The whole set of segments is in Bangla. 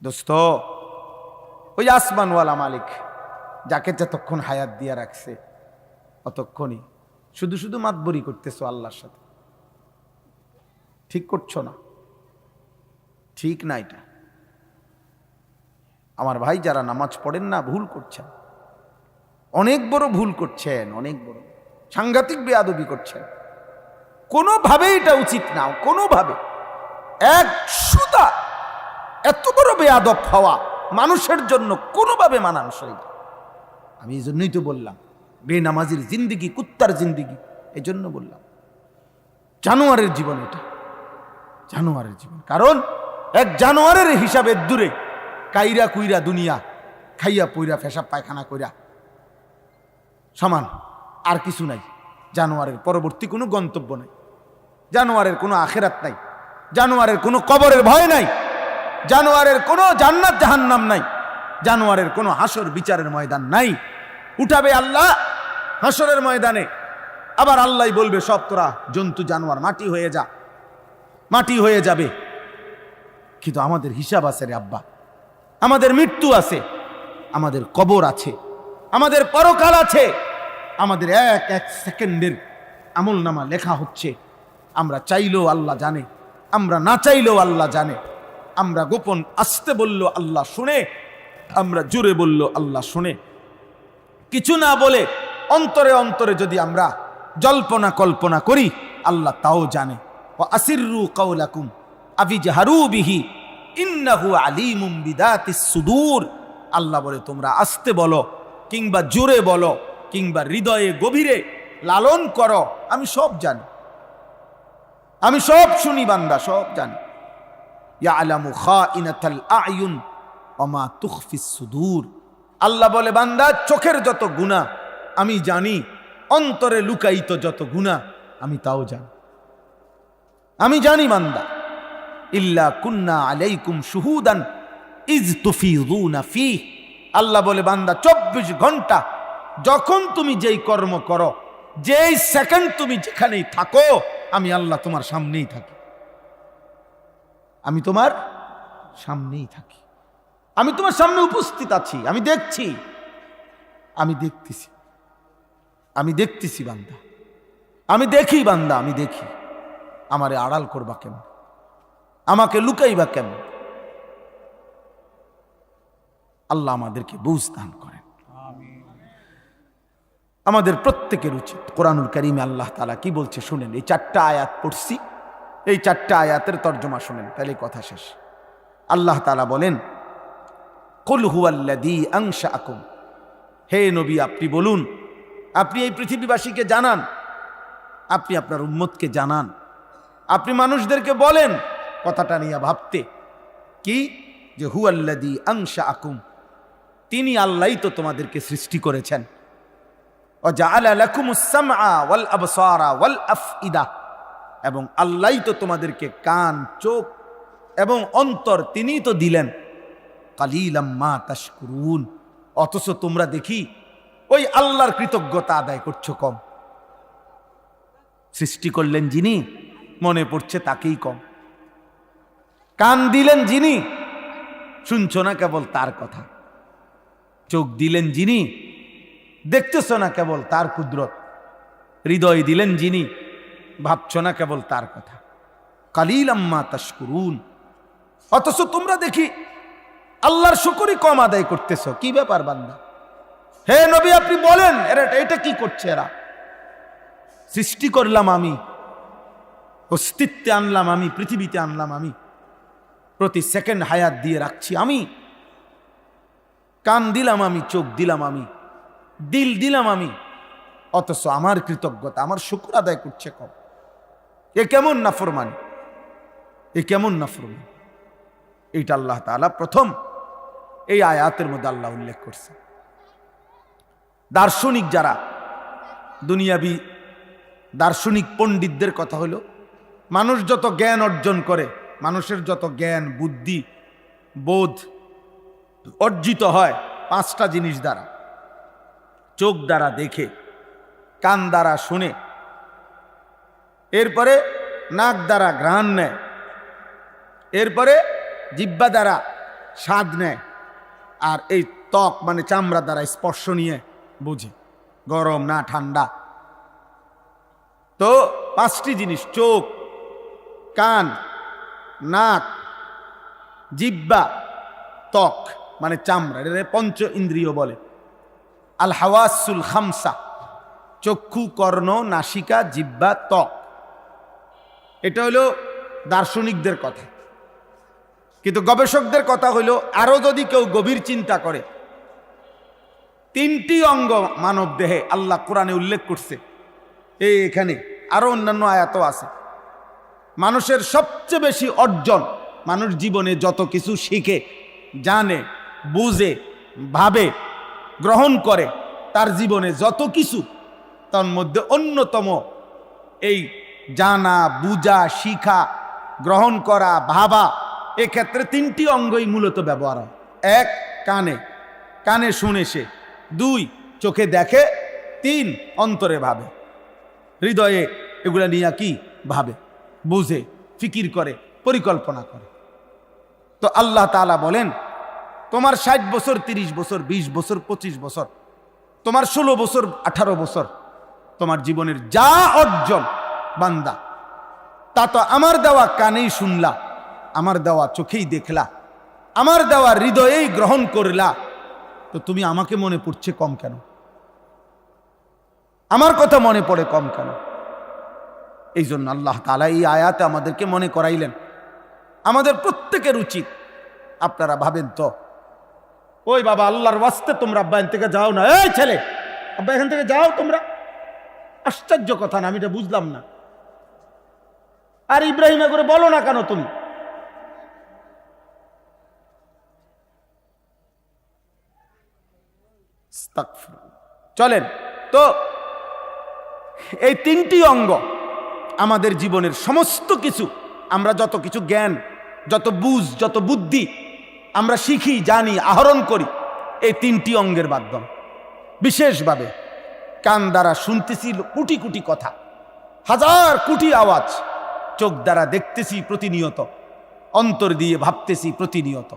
দোস্ত, ওই আসমানওয়ালা মালিক যাকে যতক্ষণ হায়াত দিয়ে রাখছে অতক্ষণই শুধু শুধু মাতবরি করতেছো আল্লাহর সাথে। ঠিক করছো না, ঠিক না এটা। আমার ভাই যারা নামাজ পড়েন না, ভুল করছেন, অনেক বড় ভুল করছেন, অনেক বড় সাংঘাতিক বেয়াদবি করছেন। কোনোভাবে এটা উচিত না, কোনোভাবে। এক সুদা এত বড় বেয়াদব হওয়া মানুষের জন্য কোনোভাবে মানানসই না। আমি এই জন্যই তো বললাম বেনামাজির জিন্দিগি কুত্তার জিন্দিগি। এই জন্য বললাম জানোয়ারের জীবন এটা, জানোয়ারের জীবন। কারণ এক জানোয়ারের হিসাবে দূরে কাইরা কুইরা দুনিয়া খাইয়া পইরা ফেসাব পায়খানা কইরা সমান, আর কিছু নাই। জানোয়ারের পরবর্তী কোনো গন্তব্য নাই, জানোয়ারের কোনো আখেরাত নাই, জানোয়ারের কোনো কবরের ভয় নাই, জানোয়ারের কোনো জান্নাত জাহান্নাম নাই, জানোয়ারের কোনো হাসর বিচারের ময়দান নাই। উঠাবে আল্লাহ হাসরের ময়দানে, আবার আল্লাহ বলবে সব তোরা জন্তু জানোয়ার মাটি হয়ে যা, মাটি হয়ে যাবে। কিন্তু আমাদের হিসাব আছে রে আব্বা, আমাদের মৃত্যু আছে, আমাদের কবর আছে, আমাদের পরকাল আছে, আমাদের এক এক সেকেন্ডের আমল নামা লেখা হচ্ছে। আমরা চাইলেও আল্লাহ জানে, আমরা না চাইলেও আল্লাহ জানে। আমরা গোপন আস্তে বললো আল্লাহ শুনে, আমরা জোরে বললো আল্লাহ শুনে। কিছু না বলে অন্তরে অন্তরে যদি আমরা জল্পনা কল্পনা করি আল্লাহ তাও জানে। ওয়া আসিররু কাওলাকুম আবিজহারু বিহি ইন্নাহু আলিমুম বিদাতিস সুদূর। আল্লাহ বলে তোমরা আস্তে বলো কিংবা জোরে বলো কিংবা হৃদয়ে গভীরে লালন করো, আমি সব জানি, আমি সব শুনি বান্দা, সব জানি। ইয়ালামু খাইনাতাল আয়ুন ওয়া মা তুখফিস সুদূর। আল্লাহ বলে বান্দা চোখের যত গুনাহ আমি জানি, অন্তরে লুকায়িত যত গুনাহ আমি তাও জানি, আমি জানি বান্দা। ইল্লা কুন্না আলাইকুম শুহুদান ইজ তুফিযুনা ফীহ। আল্লাহ বলে বান্দা 24 ঘন্টা যখন তুমি যেই কর্ম করো, যেই সেকেন্ড তুমি যেখানেই থাকো, আমি আল্লাহ তোমার সামনেই থাকি, আমি তোমার সামনেই থাকি, আমি তোমার সামনে উপস্থিত আছি, আমি দেখছি, আমি দেখতেছি, আমি দেখতেছি বান্দা, আমি দেখি বান্দা, আমি দেখি। আমারে আড়াল করবা কেমন, আমাকে লুকাইবা কেমন? আল্লাহ আমাদেরকে বুঝ দান করেন। আমাদের প্রত্যেকের উচিত কোরআনুল কারীমে আল্লাহ তাআলা কি বলছে শুনেন। এই 4টা আয়াত পড়ছি, এই 4টা আয়াতের তর্জমা শুনেন, তাহলে কথা শেষ। আল্লাহ তাআলা বলেন কুল হুয়াল্লাযী আনশাআকুম। হে নবী আপনি বলুন, আপনি এই পৃথিবীবাসীকে জানান, আপনি আপনার উম্মতকে জানান, আপনি মানুষদেরকে বলেন কথাটা নিয়ে ভাবতে কি, যে হুয়াল্লাযী আনশাআকুম, তিনি আল্লাহই তো তোমাদেরকে সৃষ্টি করেছেন। ওয়া জাআলা লাকুমুস সামআ ওয়াল আবসারা ওয়াল আফইদা, এবং আল্লাহই তো তোমাদেরকে কান, চোখ এবং অন্তর তিনিই তো দিলেন। কালিলাম মা তাশকুরুন, অথচ তোমরা দেখি ওই আল্লাহর কৃতজ্ঞতা আদায় করছো কম। সৃষ্টি করলেন যিনি, মনে পড়ছে তাকেই কম। কান দিলেন যিনি, শুনছো না কেবল তার কথা। চোখ দিলেন যিনি, দেখতেছ না কেবল তার কুদরত। হৃদয় দিলেন যিনি, ভাবছো না কেবল তার কথা। কালিলাম মা তাশকুরুন, অথচ তোমরা দেখি আল্লাহর শুকরই কম আদায় করতেছ। কি ব্যাপার বান্দা? হে নবী আপনি বলেন এটা কি করছে এরা? সৃষ্টি করলাম আমি, অস্তিত্বে আনলাম আমি, পৃথিবীতে আনলাম আমি, প্রতি সেকেন্ড হায়াত দিয়ে রাখছি আমি, কান দিলাম আমি, চোখ দিলাম আমি, দিল দিলাম আমি, অথচ আমার কৃতজ্ঞতা, আমার শুকর আদায় করছে কম। এ কেমন নাফরমানি, এ কেমন নাফরমানি? এইটা আল্লাহ তাআলা প্রথম এই আয়াতের মধ্যে আল্লাহ উল্লেখ করছে। দার্শনিক যারা, দুনিয়াবি দার্শনিক পণ্ডিতদের কথা হলো, মানুষ যত জ্ঞান অর্জন করে, মানুষের যত জ্ঞান বুদ্ধি বোধ অর্জিত হয় 5টা জিনিস দ্বারা। চোখ দ্বারা দেখে, কান দ্বারা শুনে, এরপরে নাক দ্বারা ঘ্রাণ নেয়, এরপরে জিহ্বা দ্বারা স্বাদ নেয়, আর এই ত্বক মানে চামড়া দ্বারা স্পর্শ নিয়ে বুঝে গরম না ঠান্ডা। তো 5টি জিনিস, চোখ, কান, নাক, জিহ্বা, ত্বক মানে চামড়া, এটা পঞ্চ ইন্দ্রিয় বলে। আল হাওয়াসুল খামসা, চক্ষু, কর্ণ, নাসিকা, জিহ্বা, ত্বক। এটা হলো দার্শনিকদের কথা, কিন্তু গবেষকদের কথা হলো আরো যদি কেউ গভীর চিন্তা করে, 3টি অঙ্গ মানব দেহে আল্লাহ কোরআনে উল্লেখ করছে। এখানে আরো অন্যান্য আয়াতও আছে। মানুষের সবচেয়ে বেশি অর্জন, মানুষ জীবনে যত কিছু শিখে, জানে, বুঝে, ভাবে, গ্রহণ করে, তার জীবনে যত কিছু, তার মধ্যে অন্যতম এই জানা, বুঝা, শিখা, গ্রহণ করা, ভাবা, এক্ষেত্রে 3টি অঙ্গই মূলত ব্যবহার হয়। 1 কানে, কানে শুনে সে। 2 চোখে দেখে। 3 অন্তরে ভাবে, হৃদয়ে এগুলা নিয়ে কি ভাবে, বুঝে, ফিকির করে, পরিকল্পনা করে। তো আল্লাহ তাআলা বলেন, তোমার 60 বছর, 30 বছর, 20 বছর, 25 বছর, তোমার 16 বছর, 18 বছর, তোমার জীবনের যা অর্জন বান্দা, তা তো আমার দেওয়া কানেই শুনলা, আমার দেওয়া চোখেই দেখলা, আমার দেওয়া হৃদয়েই গ্রহণ করলা। তো তুমি আমাকে মনে পড়ছে কম কেন? আমার কথা মনে পড়ে কম কেন? এই জন্য আল্লাহ তাআলা এই আয়াতে আমাদেরকে মনে করাইলেন। আমাদের প্রত্যেকের উচিত, আপনারা ভাবেন তো, ওই বাবা আল্লাহর ওয়াস্তে তোমরা আব্বা এখান থেকে যাও না, এই ছেলে আব্বা এখান থেকে যাও তোমরা। আশ্চর্য কথা না? আমি এটা বুঝলাম না। আর ইব্রাহিমে করে বলো না কেন তুমি? চলেন তো, এই 3টি অঙ্গ আমাদের জীবনের সমস্ত কিছু, আমরা যত কিছু জ্ঞান, যত বুঝ, যত বুদ্ধি আমরা শিখি, জানি, আহরণ করি, এই 3টি অঙ্গের মাধ্যমে। বিশেষভাবে কান দ্বারা শুনতেছি কোটি কোটি কথা, হাজার কোটি আওয়াজ, চোখ দ্বারা দেখতেছি প্রতিনিয়ত, অন্তর দিয়ে ভাবতেছি প্রতিনিয়ত।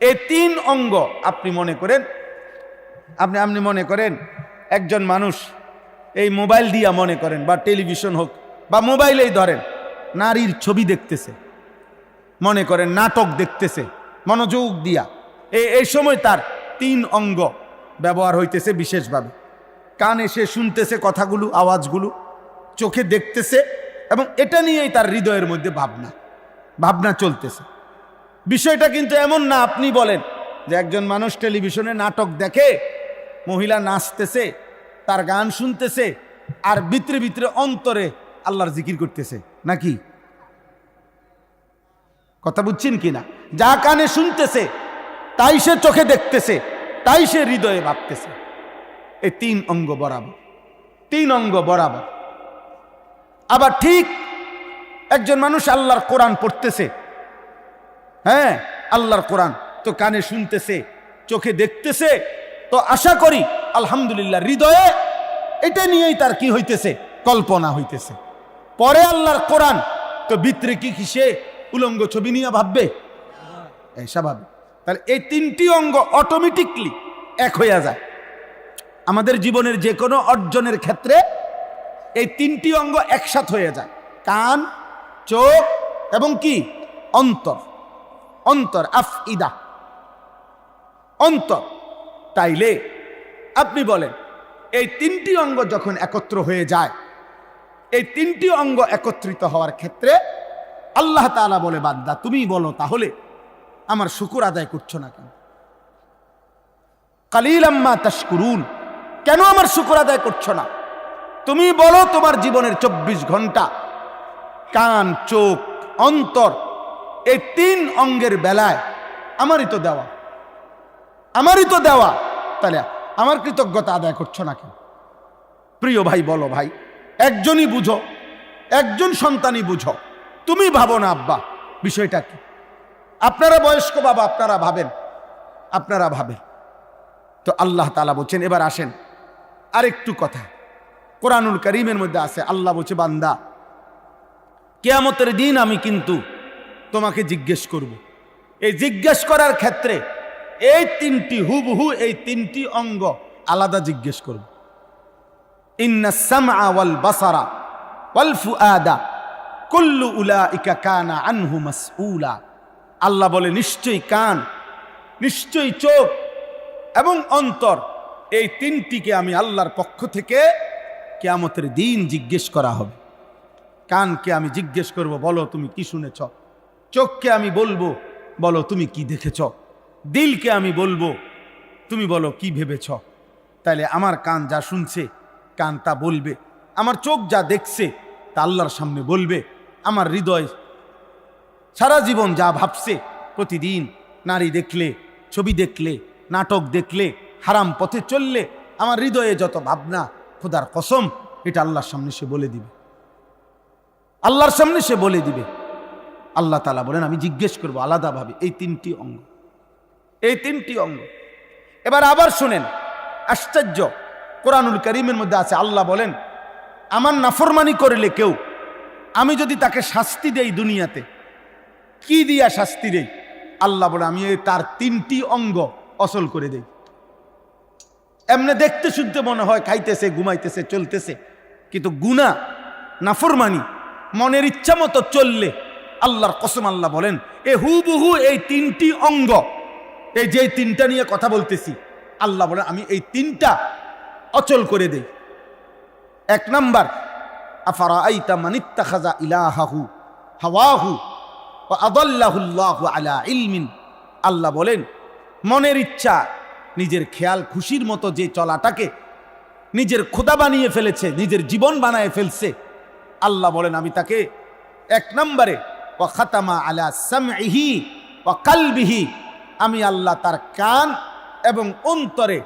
এই 3 অঙ্গ আপনি মনে করেন, আপনি মনে করেন একজন মানুষ এই মোবাইল দিয়া মনে করেন, বা টেলিভিশন হোক বা মোবাইলেই ধরেন, নারীর ছবি দেখতেছে, মনে করেন নাটক দেখতেছে মনোযোগ দিয়া। এই সময় তার 3 অঙ্গ ব্যবহার হইতেছে বিশেষভাবে। কানে সে শুনতেছে কথাগুলো, আওয়াজগুলো, চোখে দেখতেছে, এবং এটা নিয়েই তার হৃদয়ের মধ্যে ভাবনা চলতেছে। বিষয়টা কিন্তু এমন না আপনি বলেন যে একজন মানুষ টেলিভিশনে নাটক দেখে, মহিলা নাচতেছে, তার গান শুনতেছে, আর ভিতরে ভিতরে অন্তরে আল্লাহর জিকির করতেছে, নাকি? কথা বুঝছেন কিনা? যা কানে শুনতেছে তাই সে চোখে দেখতেছে, তাই সে হৃদয়ে ভাবতেছে। এই 3 অঙ্গ বরাবর, 3 অঙ্গ বরাবর। আবার ঠিক একজন মানুষ আল্লাহর কোরআন পড়তেছে, হ্যাঁ আল্লাহর কোরআন তো কানে শুনতেছে, চোখে দেখতেছে, তো আশা করি আলহামদুলিল্লাহ হৃদয়ে এটা নিয়েই তার কি হইতেছে, কল্পনা হইতেছে। পরে আল্লাহর কোরআন তো ভিতরে কি সে উলঙ্গ ছবি নিয়ে ভাববে? স্বাভাবিক। তাহলে এই 3টি অঙ্গ অটোমেটিকলি এক হইয়া যায়। আমাদের জীবনের যে কোনো অর্জনের ক্ষেত্রে এই 3টি অঙ্গ একসাথ হয়ে যায়, কান, চোখ এবং কি অন্তর, আফইদা, অন্তর। তাইলে আপনি বলেন, এই 3টি অঙ্গ যখন একত্র হয়ে যায়, এই 3টি অঙ্গ একত্রিত হওয়ার ক্ষেত্রে আল্লাহ তাআলা বলে, বান্দা তুমি বলো তাহলে আমার শুকর আদায় করছো না কেন? কালিলাম মা তাশকুরুন, কেন আমার শুকর আদায় করছো না? তুমি বলো তোমার জীবনের 24 ঘন্টা কান, চোখ, অন্তর, এই 3 অঙ্গের বেলায় আমারই তো দেওয়া, তাহলে আমার কৃতজ্ঞতা আদায় করছো না কেন? প্রিয় ভাই বলো, ভাই একজনই বুঝো, একজন সন্তানই বুঝো, তুমি ভাবো না আব্বা বিষয়টা কি? আপনারা বয়স্ক বাবা, আপনারা ভাবেন। তো আল্লাহ তাআলা বলছেন, এবার আসেন আরেকটু কথা। কোরআনুল কারীমের মধ্যে আছে, আল্লাহ বলছে, বান্দা কিয়ামতের দিন আমি কিন্তু তোমাকে জিজ্ঞেস করব, এই জিজ্ঞেস করার ক্ষেত্রে এই তিনটি হুবহু এই তিনটি অঙ্গ আলাদা জিজ্ঞেস করব। ইন্নাস সামআ ওয়াল বাসারা ওয়াল ফুআদা কুল্লু উলাইকা কানা আনহু মাসউলা। আল্লাহ বলে নিশ্চয়ই কান, নিশ্চয়ই চোখ এবং অন্তর, এই তিনটিকে আমি আল্লাহর পক্ষ থেকে কিয়ামতের দিন জিজ্ঞেস করা হবে। কানকে আমি জিজ্ঞেস করব, বলো তুমি কি শুনেছ। চোখকে আমি বলবো, বলো তুমি কি দেখেছ। দিলকে আমি বলবো, তুমি বলো কি ভেবেছ। তাইলে আমার কান যা শুনছে কান তা বলবে, আমার চোখ যা দেখছে তা আল্লাহর সামনে বলবে, আমার হৃদয় সারা জীবন যা ভাবছে, প্রতিদিন নারী দেখলে, ছবি দেখলে, নাটক দেখলে, হারাম পথে চললে আমার হৃদয়ে যত ভাবনা, খোদার কসম এটা আল্লাহর সামনে সে বলে দিবে, আল্লাহর সামনে সে বলে দিবে। আল্লাহ তাআলা বলেন আমি জিজ্ঞেস করব আলাদাভাবে এই তিনটি অঙ্গ, এই তিনটি অঙ্গ। এবার আবার শুনেন, আশ্চর্য, কোরআনুল কারীমের মধ্যে আছে, আল্লাহ বলেন আমার নাফরমানি করলে কেউ, আমি যদি তাকে শাস্তি দেই দুনিয়াতে, কি দিয়া শাস্তি দেই? আল্লাহ বলে আমি তার তিনটি অঙ্গ অচল করে দেই। এমনি দেখতে শুনতে মনে হয় খাইতেছে, ঘুমাইতেছে, চলতেছে, কিন্তু গুনাহ নাফরমানি মনের ইচ্ছা মতো চললে আল্লাহর কসম আল্লাহ বলেন এ হুবহু এই তিনটি অঙ্গ, এই যে তিনটা নিয়ে কথা বলতেছি, আল্লাহ বলেন আমি এই তিনটা অচল করে দেই। এক নাম্বার, আফারাআইতা মান ইত্তাখাযা ইলাহাহু হাওয়াহু ওয়া আদাল্লাহু আল্লাহু আলা ইলমিন। আল্লাহ বলেন মনের ইচ্ছা, নিজের খেয়াল খুশির মতো যে চলাটাকে নিজের খোদা বানিয়ে ফেলেছে, নিজের জীবন বানায় ফেলছে, আল্লাহ বলেন আমি তাকে এক নম্বরে ওয়া খাতামা আলা সামইহি ওয়া কালবিহি, আমি আল্লাহ তার কান এবং অন্তরে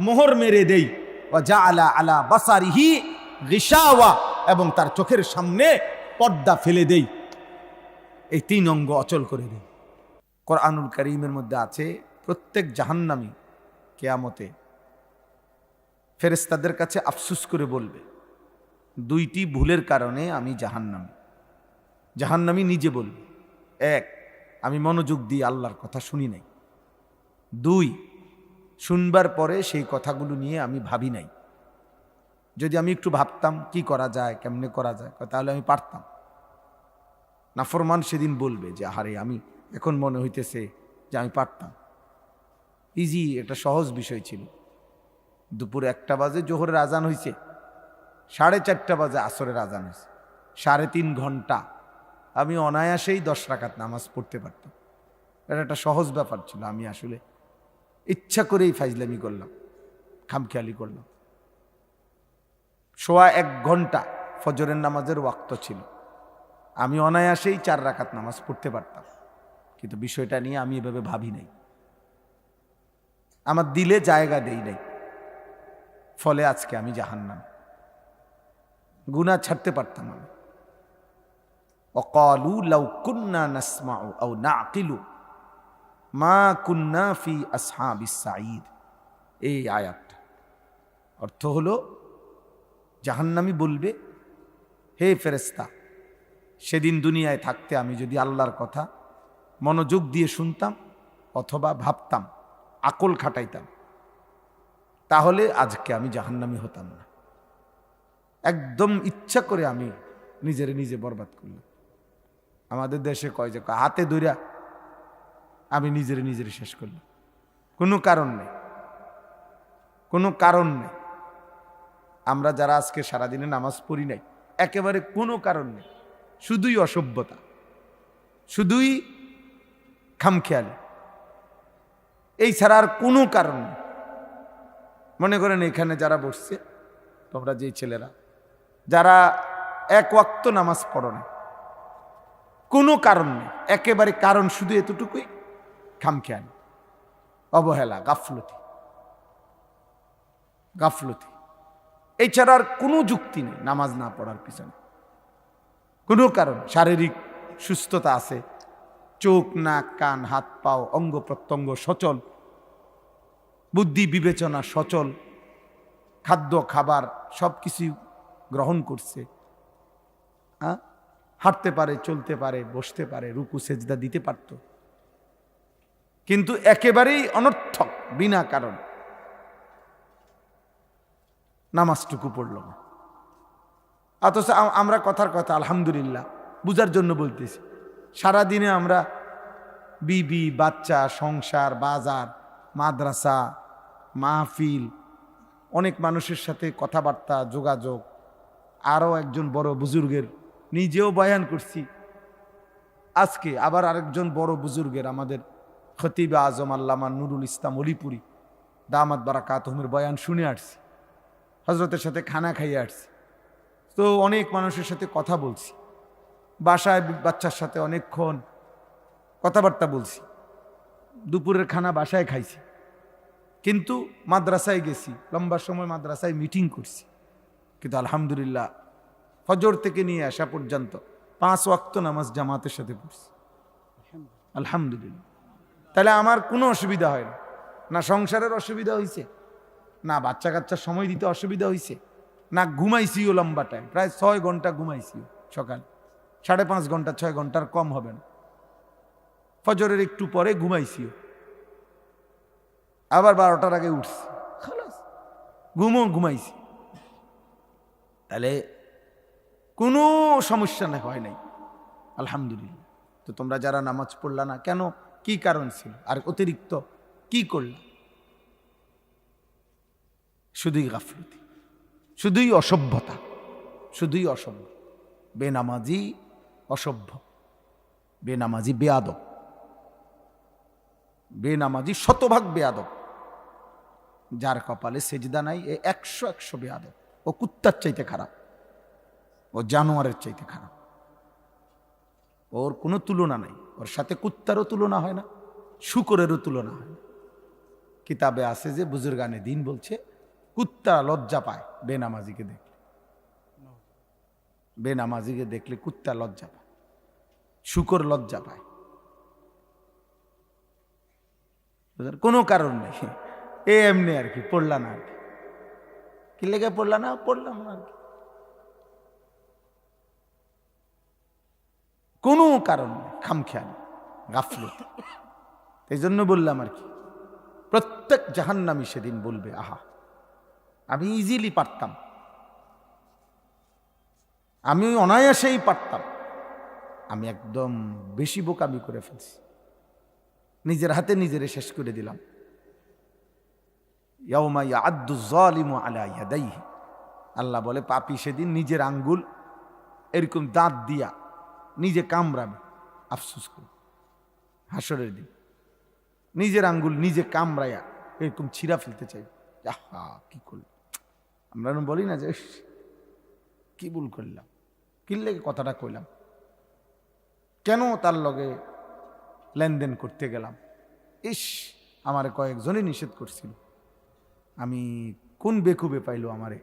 মোহর মেরে দেই। ওয়া জাআলা আলা বাসারিহি গিশাওয়া, এবং তার চোখের সামনে পর্দা ফেলে দেই। এই তিন অঙ্গ অচল করে দেই। কোরআনুল কারীমের মধ্যে আছে প্রত্যেক জাহান্নামী কিয়ামতে ফেরেশতাদের কাছে আফসোস করে বলবে দুইটি ভুলের কারণে আমি জাহান্নামী। জাহান্নামী নিজে বলবে, এক, আমি মনোযোগ দিয়ে আল্লাহর কথা শুনি নাই। দুই, শুনবার পরে সেই কথাগুলো নিয়ে আমি ভাবি নাই। যদি আমি একটু ভাবতাম কি করা যায়, কেমনে করা যায়, তাহলে আমি পারতাম। নাফরমান সেদিন বলবে যে আরে আমি এখন মনে হইতেছে যে আমি পারতাম, ইজি, একটা সহজ বিষয় ছিল। দুপুর 1টা বাজে জোহরের আজান হয়েছে, 4:30 বাজে আসরের আজান হয়েছে, 3.5 ঘন্টা আমি অনায়াসেই 10 রাকাত নামাজ পড়তে পারতাম। এটা একটা সহজ ব্যাপার ছিল। আমি আসলে ইচ্ছা করেই ফাইজলামি করলাম, খামখেয়ালি করলাম। 1.25 ঘন্টা ফজরের নামাজের ওয়াক্ত ছিল, আমি অনায়াসেই 4 রাকাত নামাজ পড়তে পারতাম, কিন্তু বিষয়টা নিয়ে আমি এভাবে ভাবি নাই, আমার দিলে জায়গা দেই নাই, ফলে আজকে আমি জাহান্নামী। গুনাহ ছাড়তে পারতাম আমি। ওয়াকালু লাউ কুন্না নাসমাউ আও নাকিলু মা কুন্না ফি আসহাবিস সাঈদ। এই আয়াতটা অর্থ হলো জাহান্নামী বলবে, হে ফেরেশতা, সেদিন দুনিয়ায় থাকতে আমি যদি আল্লাহর কথা মনোযোগ দিয়ে শুনতাম অথবা ভাবতাম, আকল খাটাইতাম, তাহলে আজকে আমি জাহান্নামী হতাম না। একদম ইচ্ছা করে আমি নিজে বরবাদ করলাম। আমাদের দেশে কয় যে হাতে ধইরা আমি নিজের শেষ করলাম, কোনো কারণ নেই, কোনো কারণ নেই। আমরা যারা আজকে সারাদিনে নামাজ পড়ি নাই, একেবারে কোনো কারণ নেই, শুধুই অসভ্যতা, শুধুই খামখেয়ালি, এই ছাড়া আর কোনো কারণ নেই। মনে করেন এখানে যারা বসছে, তোমরা যেই ছেলেরা যারা এক ওয়াক্ত নামাজ পড়ো না, কোনো কারণ নেই, একেবারে কারণ শুধু এতটুকুই, খামখেয়ালি, অবহেলা, গাফলতি, এছাড়া আর কোনো যুক্তি নেই নামাজ না পড়ার পিছনে। কোনো কারণ, শারীরিক সুস্থতা আছে, চোখ, নাক, কান, হাত, পাও, অঙ্গ প্রত্যঙ্গ সচল, বুদ্ধি বিবেচনা সচল, খাদ্য খাবার সব কিছু গ্রহণ করছে, হাঁটতে পারে, চলতে পারে, বসতে পারে, রুকু সেজদা দিতে পারত, কিন্তু একেবারেই অনর্থক, বিনা কারণ নামাজটুকু পড়ল না। অথচ আমরা কথার কথা আলহামদুলিল্লাহ বুঝার জন্য বলতেছি, সারাদিনে আমরা বিবি, বাচ্চা, সংসার, বাজার, মাদ্রাসা, মাহফিল, অনেক মানুষের সাথে কথাবার্তা, যোগাযোগ, আরও একজন বড় বুজুর্গের নিজেও বয়ান করছি, আজকে আবার আরেকজন বড় বুজুর্গের আমাদের খতিব আজম আল্লামা নুরুল ইসলাম অলিপুরি দামাত বারাকাতুহুমের বয়ান শুনে আসছি, হজরতের সাথে খানা খাইয়ে আসছি, তো অনেক মানুষের সাথে কথা বলছি, বাসায় বাচ্চার সাথে অনেকক্ষণ কথাবার্তা বলছি, দুপুরের খানা বাসায় খাইছি, কিন্তু মাদ্রাসায় গেছি, লম্বা সময় মাদ্রাসায় মিটিং করছি, কিন্তু আলহামদুলিল্লাহ ফজর থেকে নিয়ে আসা পর্যন্ত 5 ওয়াক্ত নামাজ জামাতের সাথে পড়ছি, আলহামদুলিল্লাহ। তাহলে আমার কোনো অসুবিধা হয় না, না সংসারের অসুবিধা হয়েছে, না বাচ্চা কাচ্চার সময় দিতে অসুবিধা হয়েছে, না ঘুমাইছিও লম্বা টাইম, প্রায় 6 ঘন্টা ঘুমাইছিও, সকাল 5.5 ঘন্টা, 6 ঘন্টার কম হবে না, ফজরের একটু পরে ঘুমাইছিও, আবার 12টার আগে উঠছি, খালাস ঘুমাইছি, তাহলে কোনো সমস্যা না হয় নাই, আলহামদুলিল্লাহ। তো তোমরা যারা নামাজ পড়লা না কেন, কি কারণ ছিল, আর অতিরিক্ত কি করলা? শুধুই গাফলতি, শুধুই অসভ্যতা, শুধুই অসভ্য, বেনামাজি অসভ্য, বেনামাজি বেয়াদব, বেনামাজি শতভাগ বেয়াদব, যার কপালে সেজদা নাই এ 100 বেয়াদব, ও কুত্তার চাইতে খারাপ, ও জানোয়ারের চাইতে খারাপ, ওর কোনো তুলনা নাই, ওর সাথে কুত্তারও তুলনা হয় না, শুকরেরও তুলনা হয় না। কিতাবে আছে যে বুজুর্গানে দিন বলছে কুত্তা লজ্জা পায় বেনামাজিকে দেখলে, বেনামাজিকে দেখলে কুত্তা লজ্জা পায়, শুকর লজ্জা পায়, কোনো কারণ নেই, এমনি আর কি, পড়লা না আর কি লেগে পড়লা না, পড়লাম না আর কি, কোনো কারণ নেই, খামখেয়ালি, গাফলত। এই জন্য বললাম আর কি, প্রত্যেক জাহান্নামী সেদিন বলবে, আহা আমি ইজিলি পারতাম, আমি অনায়াসেই পারতাম, আমি একদম বেশি বোকামি করে ফেলছি, নিজের হাতে নিজেরে শেষ করে দিলাম। ইয়াউমা ইয়াআদ্দু যালিমু আলা ইয়াদাইহি, আল্লাহ বলে পাপী সেদিন নিজের আঙ্গুল এরকম দাঁত দিয়া নিজে কামড়াবে, আফসোস করে, হাসরের দিন নিজের আঙ্গুল নিজে কামড়াইয়া এরকম ছিঁড়া ফেলতে চাই, আহা কি করল। আমরা বলি না যে কি ভুল করলাম, কি লেগে কথাটা কইলাম, কেন তার লগে লেনদেন করতে গেলাম, ইস আমারে কয়েকজনই নিষেধ করছিল, আমি কোন বেকুবে পাইলো আমারে,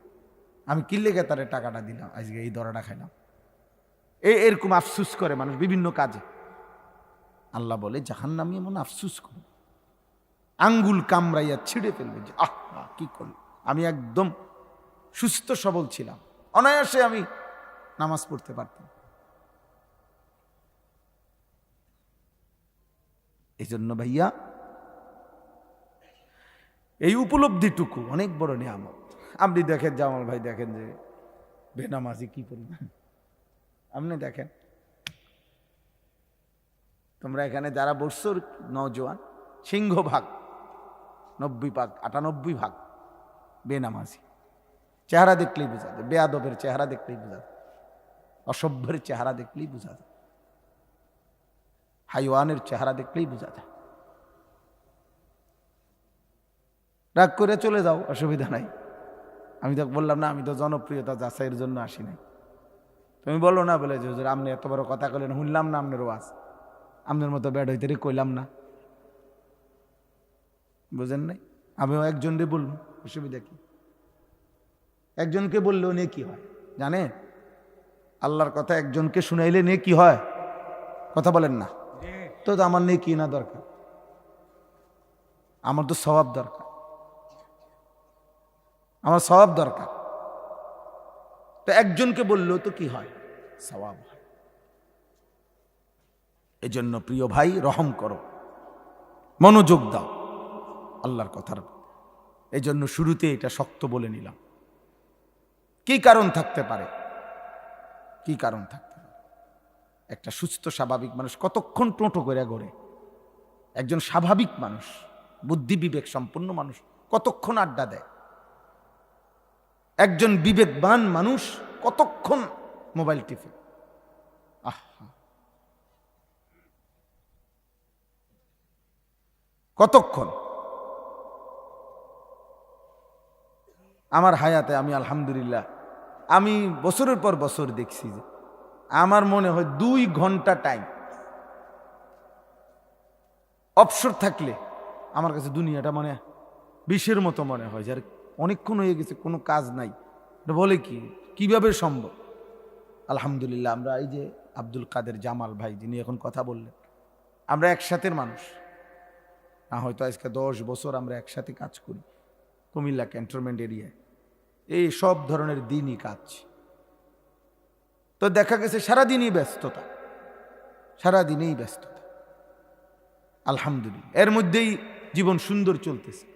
আমি কি লেগে তারে টাকাটা দিলাম, আজকে এই দরাটা খাইলাম, এরকম আফসুস করে মানুষ বিভিন্ন কাজে। আল্লাহ বলে জাহান্নামী এমন আফসুস করে আঙ্গুল কামড়াইয়া ছিঁড়ে ফেলবে, যে আহা কি করল, আমি একদম সুস্থ সবল ছিলাম, অনায়াসে আমি নামাজ পড়তে পারতাম। এই জন্য ভাইয়া এই উপলব্ধিটুকু অনেক বড় নিয়ামত। আপনি দেখেন জামাল ভাই, দেখেন যে বেনামাজি কি পরিমাণ, আপনি দেখেন তোমরা এখানে যারা বসছো নওজোয়ান, সিংহভাগ 90 ভাগ 98 ভাগ বেনামাজি, চেহারা দেখলেই বোঝা যায়, বেয়াদবের চেহারা দেখলেই বোঝা যায়, অসভ্যের চেহারা দেখলেই বোঝা যায়, হাইওয়ানের চেহারা দেখলেই বোঝা যায়। রাগ করে চলে যাও, অসুবিধা নাই, আমি তো বললাম না আমি তো জনপ্রিয়তা যাচাইয়ের জন্য আসি নাই, তুমি বলো না বলে যে হুজুর আপনি এত বড় কথা কইলেন, শুনলাম না আপনার ওয়াজ, আপনার মতো ব্যাড হইতে কইলাম না, বুঝেন নাই, আমিও একজনকে বলবো, অসুবিধা কি, একজনকে বললেও নিয়ে কি হয় জানে, আল্লাহর কথা একজনকে শুনাইলে নিয়ে কি হয়, কথা বলেন না, তো আমার নিয়ে কি না দরকার, আমার তো সওয়াব দরকার, আমার সওয়াব দরকার, তো একজনকে বললেও তো কি হয়, সওয়াব হয়। এজন্য প্রিয় ভাই রহম করো, মনোযোগ দাও আল্লাহর কথার। এই জন্য শুরুতে এটা শক্ত বলে নিলাম। কি কারণ থাকতে পারে? কি কারণ থাকতে পারে? একটা সুস্থ স্বাভাবিক মানুষ কতক্ষণ টোটো করে ঘোরে? একজন স্বাভাবিক মানুষ, বুদ্ধি বিবেক সম্পন্ন মানুষ কতক্ষণ আড্ডা দেয়? একজন বিবেকবান মানুষ কতক্ষণ মোবাইল টিপে? কতক্ষণ? আমার হায়াতে আমি আলহামদুলিল্লাহ আমি বছরের পর বছর দেখছি যে আমার মনে হয় 2 ঘন্টা টাইম অবসর থাকলে আমার কাছে দুনিয়াটা মনে বিষের মতো মনে হয় যে অনেকক্ষণ হয়ে গেছে, কোনো কাজ নাই। বলে কি, কিভাবে সম্ভব? আলহামদুলিল্লাহ আমরা এই যে আব্দুল কাদের জামাল ভাই যিনি এখন কথা বললেন, আমরা একসাথের মানুষ না, হয়তো আজকে 10 বছর আমরা একসাথে কাজ করি কুমিল্লা ক্যান্টনমেন্ট এরিয়ায়, এই সব ধরনের দিনই কাজ। তো দেখা গেছে সারাদিনই ব্যস্ততা, সারাদিনেই ব্যস্ততা। আলহামদুলিল্লাহ এর মধ্যেই জীবন সুন্দর চলতেছে,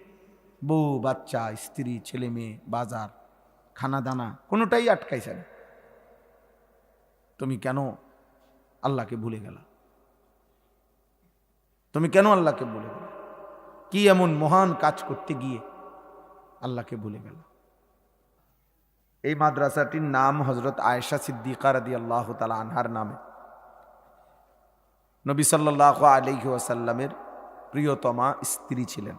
বউ বাচ্চা স্ত্রী ছেলে মেয়ে বাজার খানা দানা কোনোটাই আটকাইছে না। তুমি কেন আল্লাহকে ভুলে গেলা? তুমি কেন আল্লাহকে ভুলে গেলা? কি এমন মহান কাজ করতে গিয়ে আল্লাহকে ভুলে গেল? এই মাদ্রাসাটির নাম হযরত আয়েশা সিদ্দিকা রাদিয়াল্লাহু তাআলা আনহার নামে। নবী সাল্লাল্লাহু আলাইহি ওয়াসাল্লামের প্রিয়তমা স্ত্রী ছিলেন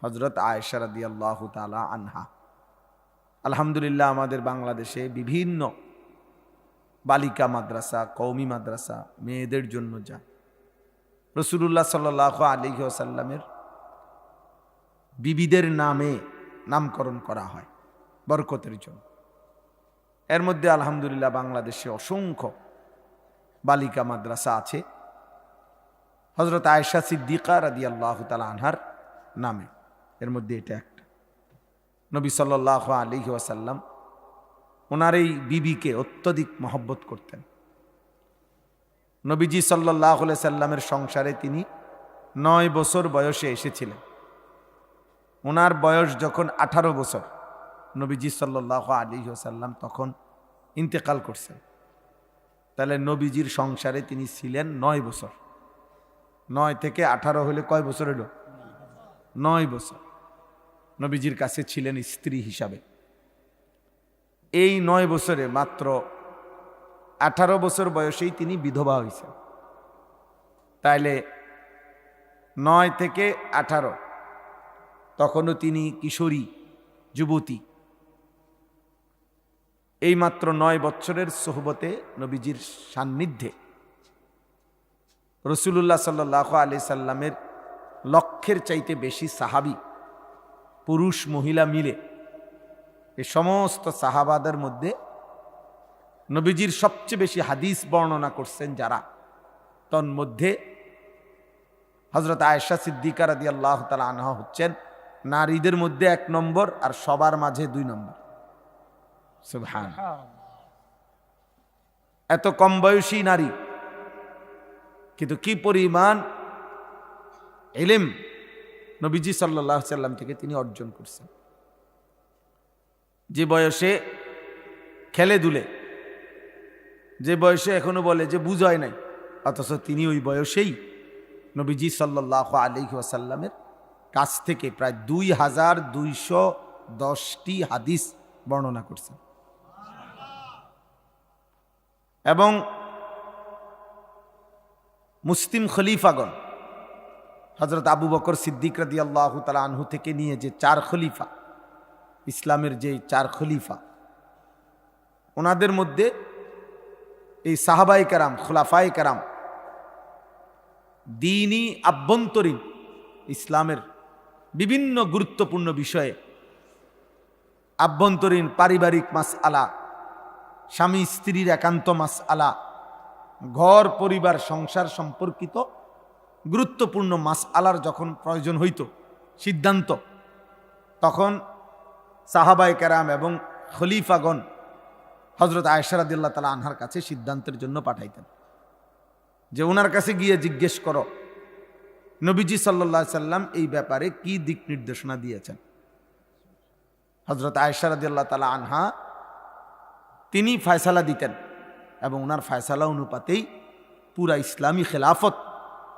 হযরত আয়েশা রাদিয়াল্লাহু তাআলা আনহা। আলহামদুলিল্লাহ আমাদের বাংলাদেশে বিভিন্ন বালিকা মাদ্রাসা, কওমি মাদ্রাসা মেয়েদের জন্য যা রাসূলুল্লাহ সাল্লাল্লাহু আলাইহি ওয়াসাল্লামের বিবিদের নামে নামকরণ করা হয় বরকতের জন্য। এর মধ্যে আলহামদুলিল্লাহ বাংলাদেশে অসংখ্য বালিকা মাদ্রাসা আছে হযরত আয়েশা সিদ্দিকা রাদিয়াল্লাহু তাআলা আনহার নামে। এর মধ্যে এটা একটা। নবী সাল্লাল্লাহু আলাইহি ওয়াসাল্লাম ওনার এই বিবিকে অত্যধিক মহব্বত করতেন। নবীজি সাল্লাল্লাহু আলাইহি সাল্লামের সংসারে তিনি 9 বছর বয়সে এসেছিলেন। ওনার বয়স যখন 18 বছর, নবীজি সাল্লাল্লাহু আলাইহি ওয়াসাল্লাম তখন ইন্তেকাল করছেন। তাহলে নবীজির সংসারে তিনি ছিলেন 9 বছর। 9 থেকে 18 হলে কয় বছর হলো? 9 বছর নবীজির কাছে ছিলেন স্ত্রী হিসাবে। এই 9 বছরে মাত্র 18 বছর বয়সেই তিনি বিধবা হয়েছেন। তাইলে 9 থেকে 18 তখনও তিনি কিশোরী যুবতী। এই মাত্র 9 বছরের সোহবতে নবীজির সান্নিধ্যে রাসূলুল্লাহ সাল্লাল্লাহু আলাইহি সাল্লামের লক্ষের চাইতে বেশি সাহাবী, পুরুষ মহিলা মিলে এই সমস্ত সাহাবাদের মধ্যে নবীজির সবচেয়ে বেশি হাদিস বর্ণনা করছেন যারা, তন্মধ্যে হযরত আয়েশা সিদ্দিকা রাদিয়াল্লাহু তাআলা আনহা হচ্ছেন নারীদের মধ্যে 1 নম্বর আর সবার মাঝে 2 নম্বর। সুবহানাল্লাহ। এত কম বয়সী নারী, কিন্তু কি পরিমাণ ইলম নবীজি সাল্লাল্লাহু আলাইহি সাল্লাম থেকে তিনি অর্জন করছেন। যে বয়সে খেলে দুলে, যে বয়সে এখনো বলে যে বুঝায় নাই, অথচ তিনি ওই বয়সেই নবীজি সাল্লাল্লাহু আলাইহি ওয়াসাল্লামের কাছ থেকে প্রায় 2210টি হাদিস বর্ণনা করছেন। এবং মুসলিম খলিফাগণ হযরত আবু বকর সিদ্দিক রাদিয়াল্লাহু তাআলা আনহু থেকে নিয়ে যে 4 খলিফা, ইসলামের যে 4 খলিফা, ওনাদের মধ্যে এই সাহাবায়ে কেরাম, খুলাফায়ে কেরাম দ্বীনি আভ্যন্তরীণ ইসলামের বিভিন্ন গুরুত্বপূর্ণ বিষয়ে, আভ্যন্তরীণ পারিবারিক মাসআলা, স্বামী স্ত্রীর একান্ত মাসআলা, ঘর পরিবার সংসার সম্পর্কিত গুরুত্বপূর্ণ মাসআলার যখন প্রয়োজন হইত সিদ্ধান্ত, তখন সাহাবায়ে কেরাম এবং খলিফাগণ হযরত আয়েশা রাদিয়াল্লাহু তাআলা আনহার কাছে সিদ্ধান্তের জন্য পাঠাইতেন যে ওনার কাছে গিয়ে জিজ্ঞেস করো নবীজি সাল্লাল্লাহু আলাইহি সাল্লাম এই ব্যাপারে কি দিক নির্দেশনা দিয়েছেন? হযরত আয়েশা রাদিয়াল্লাহু তাআলা আনহা তিনি ফয়সালা দিতেন এবং ওনার ফয়সালা অনুপাতেই পুরা ইসলামী খেলাফত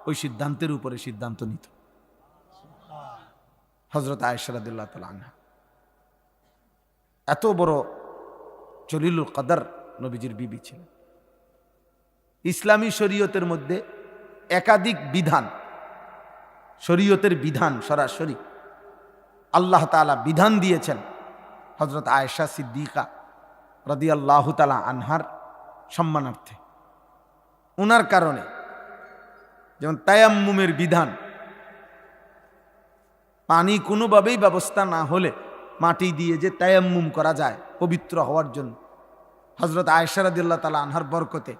ওই সিদ্ধান্তের উপরে সিদ্ধান্ত নিত। হযরত আয়েশা রাদিয়াল্লাহু তাআলা আনহা এত বড় জলিলুল কদর নবীজির বিবি ছিলেন। ইসলামী শরীয়তের মধ্যে একাধিক বিধান, শরীয়তের বিধান সরাসরি আল্লাহ তাআলা বিধান দিয়েছেন হযরত আয়েশা সিদ্দিকা রাদিয়াল্লাহু তাআলা আনহার সম্মানার্থে। ওনার কারণে যেমন তায়াম্মুমের বিধান, পানি কোনোভাবেই ব্যবস্থা না হলে মাটি দিয়ে যে তায়াম্মুম করা যায় পবিত্র হওয়ার জন্য, হযরত আয়েশা রাদিয়াল্লাহু তাআলা আনহার বরকতে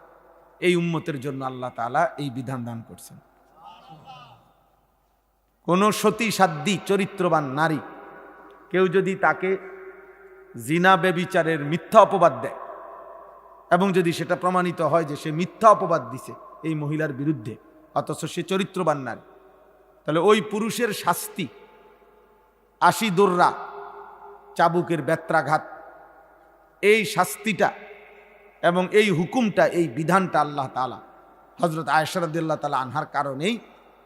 এই উম্মতের জন্য আল্লাহ তাআলা এই বিধান দান করছেন। কোন সতী সাধ্বী চরিত্রবান নারী কেউ যদি তাকে জিনা ব্যভিচারের মিথ্যা অপবাদ দেয় এবং যদি সেটা প্রমাণিত হয় যে সে মিথ্যা অপবাদ দিছে এই মহিলার বিরুদ্ধে, অথচ সে চরিত্রবান নারী, তাহলে ওই পুরুষের শাস্তি ৮০ দোররা, চাবুকের বেত্রাঘাত, এই শাস্তিটা এবং এই হুকুমটা, এই বিধানটা আল্লাহ তাআলা হযরত আয়েশা রাদিয়াল্লাহু তাআলা আনহার কারণেই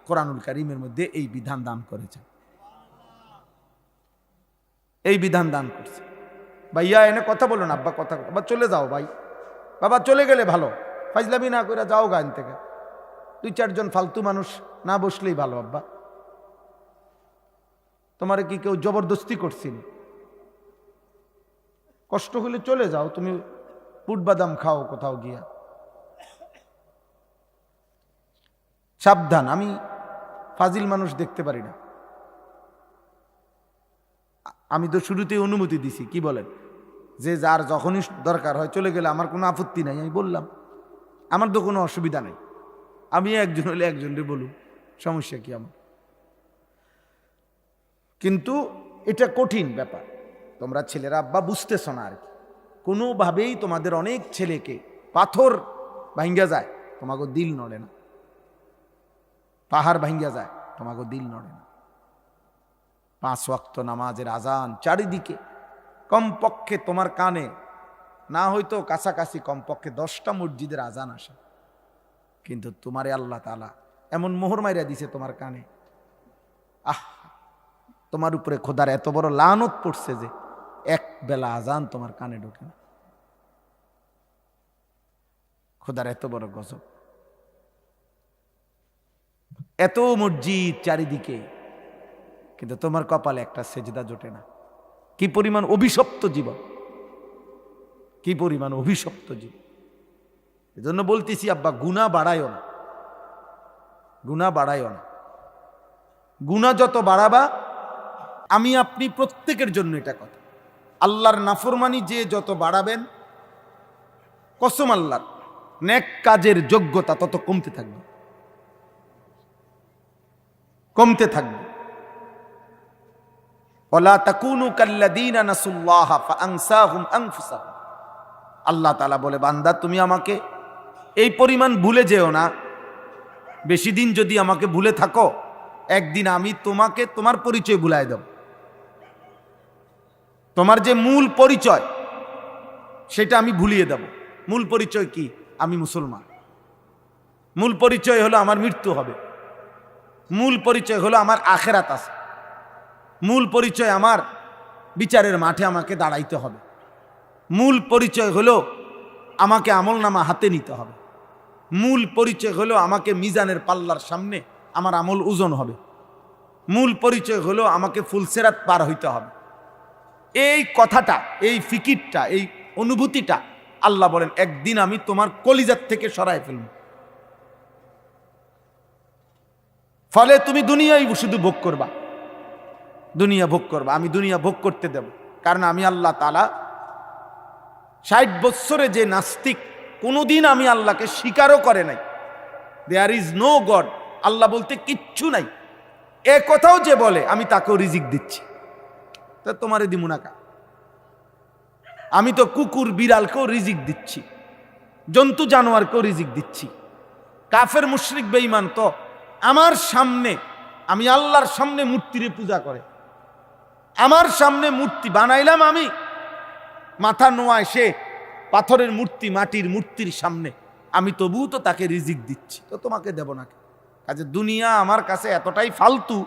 কোরআনুল কারীমের মধ্যে এই বিধান দান করেছেন, এই বিধান দান করছে। ভাইয়া এনে কথা বলো না, আব্বা কথা, আব্বা চলে যাও ভাই, বাবা চলে গেলে ভালো, ফাজলামি না করে যাও গান থেকে, ২-৪ জন ফালতু মানুষ না বসলেই ভালো। আব্বা তোমারে কি কেউ জবরদস্তি করছিল? কষ্ট হলে চলে যাও, তুমি বুট বাদাম খাও কোথাও গিয়া। সাবধান, আমি ফাজিল মানুষ দেখতে পারি না। আমি তো শুরুতেই অনুমতি দিছি, কি বলেন, যে যার যখনই দরকার হয় চলে গেলে আমার কোনো আপত্তি নাই। আমি বললাম আমার তো কোনো অসুবিধা নাই, আমি একজন হলে একজনকে বলুন, সমস্যা কি আমার? কিন্তু এটা কঠিন ব্যাপার, তোমরা ছেলেরা আব্বা বুঝতেছ না আর কি। কোনোভাবেই তোমাদের অনেক ছেলেকে পাথর ভাঙ্গা যায়, তোমাকে দিল নড়ে না, পাহাড় ভাঙ্গা যায়, তোমাকে দিল নড়ে না। 5 ওয়াক্ত নামাজের আজান চারিদিকে, কমপক্ষে তোমার কানে না হয়তো কাছাকাছি কমপক্ষে 10টা মসজিদের আজান আসে, কিন্তু তোমারে আল্লাহ তাআলা এমন মোহর মাইরা দিছে তোমার কানে, তোমার উপরে খোদার এত বড় লানত পড়ছে যে এক বেলা আজান তোমার কানে ঢোকে না। খোদার এত বড় গজব, এত মসজিদ চারিদিকে, কিন্তু তোমার কপালে একটা সেজদা জোটে না। কি পরিমাণ অভিশপ্ত জীবন, কি পরিমাণ অভিশপ্ত জীবন। এজন্য বলতেছি আব্বা, গুনাহ বাড়ায়ও না, গুনাহ বাড়ায়ও না। গুনাহ যত বাড়াবা, আমি আপনি প্রত্যেকের জন্য এটা কথা, আল্লাহর নাফরমানি যে যত বাড়াবেন, কসম আল্লাহর, নেক কাজের যোগ্যতা তত কমতে থাকবে, কমতে থাকবে। ওয়ালা তাকুনু কাল্লাযীনা নাসুল্লাহা ফাআনসাহুম আনফুসাহুম। আল্লাহ তাআলা বলে, বান্দা তুমি আমাকে এই পরিমাণ ভুলে যেও না। বেশি দিন যদি আমাকে ভুলে থাকো, একদিন আমি তোমাকে তোমার পরিচয় ভুলায় দেব। তোমার যে মূল পরিচয় সেটা আমি ভুলিয়ে দেব। মূল পরিচয় কি? আমি মুসলমান। মূল পরিচয় হলো আমার মৃত্যু হবে। মূল পরিচয় হলো আমার আখেরাত আছে। মূল পরিচয় আমার বিচারের মাঠে আমাকে দাঁড়াইতে হবে। মূল পরিচয় হলো আমাকে আমলনামা হাতে নিতে হবে। মূল পরিচয় হলো আমাকে মিজানের পাল্লার সামনে আমার আমল ওজন হবে। মূল পরিচয় হলো আমাকে ফুলসেরাত পার হইতে হবে। এই কথাটা, এই ফিকিরটা, এই অনুভূতিটা আল্লাহ বলেন একদিন আমি তোমার কলিজার থেকে সরাই ফেলব। ফলে তুমি দুনিয়ায় শুধু ভোগ করবা, দুনিয়া ভোগ করবা, আমি দুনিয়া ভোগ করতে দেব। কারণ আমি আল্লাহ তাআলা 60 বছরে যে নাস্তিক কোনোদিন আমি আল্লাহকে স্বীকারও করে নাই, দেয়ার ইজ নো গড, আল্লাহ বলতে কিচ্ছু নাই, এ কথাও যে বলে আমি তাকেও রিজিক দিচ্ছি। তা তোমারে দিমু না কা? আমি তো কুকুর বিড়ালকেও রিজিক দিচ্ছি, জন্তু জানোয়ারকেও রিজিক দিচ্ছি। কাফের মুশরিক বেঈমান তো আমার সামনে, আমি আল্লাহর সামনে মূর্তিরে পূজা করে, আমার সামনে মূর্তি বানাইলাম আমি, মাথা নোয়ায় সে পাথরের মূর্তি, মাটির মূর্তির সামনে, আমি তবুও তো তাকে রিজিক দিচ্ছি, তো তোমাকে দেব না। কাজে দুনিয়া আমার কাছে এতটাই ফালতু